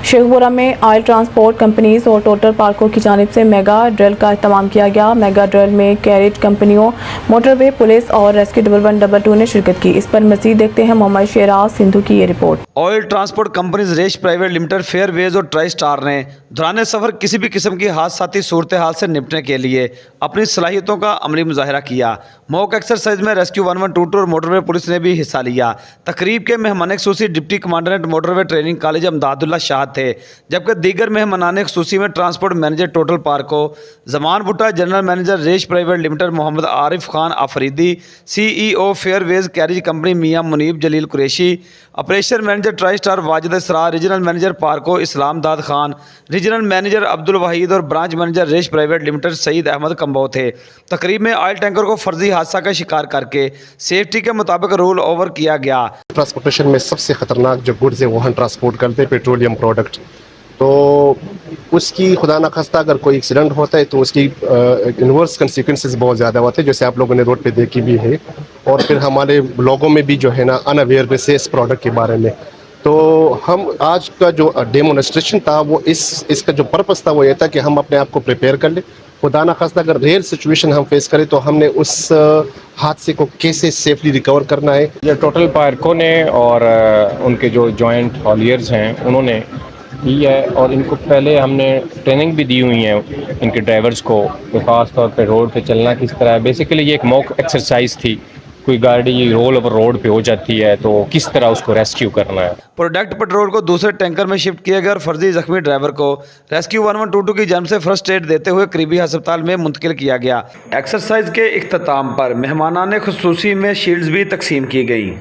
शेखपुरा में oil transport companies और total पार्कों की जानिब से मेगा ड्रिल का अहतमाम किया गया। मेगा ड्रिल में कैरेज कंपनियों, मोटरवे, पुलिस और रेस्क्यू 1112 ने शिरकत की। इस पर मजीद देखते हैं मोहम्मद शेराज सिंधु की ये रिपोर्ट। ऑयल ट्रांसपोर्ट कंपनीज रेश प्राइवेट लिमिटेड, फेयरवेज और ट्राई स्टार ने दौरान सफ़र किसी भी किस्म की हादसाती सूरत हाल से निपटने के लिए अपनी सलाहियतों का अमली मुजाहरा किया। मॉक एक्सरसाइज में रेस्क्यू 1122 और मोटरवे पुलिस ने भी हिस्सा लिया। तकरीब के मेहमान खसूसी deputy commandant motorway training college Amdadullah Shah थे, जबकि दीगर मेहमान खसूसी में transport manager total Parco Zaman Bhutta, general manager रेश private limited Mohammad Arif Khan Afridi, CEO fairways carriage company Mian Munib Jalil Qureshi, operation manager tri star Wajid Israr, regional manager Parco Islam Dad Khan, regional manager Abdul Waheed और ब्रांच मैनेजर रेश प्राइवेट लिमिटेड सईद अहमद कंबो थे। तकरीब में ऑयल टैंकर को फर्जी हादसा का शिकार करके सेफ्टी के मुताबिक रोल ओवर किया गया। ट्रांसपोर्टेशन में सबसे ख़तरनाक जो गुड्स है वो हम ट्रांसपोर्ट करते हैं, पेट्रोलियम प्रोडक्ट। तो उसकी खुदा न खास्ता अगर कोई एक्सीडेंट होता है तो उसकी इन्वर्स कंसिक्वेंसेस बहुत ज़्यादा होते हैं, जैसे आप लोगों ने रोड पे देखी भी है। और फिर हमारे लोगों में भी जो है ना अनअवेयरनेस है इस प्रोडक्ट के बारे में। तो हम आज का जो डेमोन्स्ट्रेशन था वो इसका जो पर्पस था वो ये था कि हम अपने आप को प्रिपेयर कर लें। खुदा न खास्ता अगर रेयर सिचुएशन हम फेस करें तो हमने उस हादसे को कैसे सेफली रिकवर करना है। ये टोटल पार्को ने और उनके जो जॉइंट हॉलियर्स हैं उन्होंने की है, और इनको पहले हमने ट्रेनिंग भी दी हुई है इनके ड्राइवर्स को कि ख़ास तौर पे रोड पे चलना किस तरह है। बेसिकली ये एक मॉक एक्सरसाइज थी, कोई गाड़ी रोल ओवर रोड पे हो जाती है तो किस तरह उसको रेस्क्यू करना है। प्रोडक्ट पेट्रोल को दूसरे टैंकर में शिफ्ट किया गया और फर्जी जख्मी ड्राइवर को रेस्क्यू 1122 की जानिब से फर्स्ट एड देते हुए करीबी अस्पताल में मुंतकिल किया गया। एक्सरसाइज के इख्तिताम पर मेहमानाने खुसूसी में शील्ड्स भी तकसीम की गई।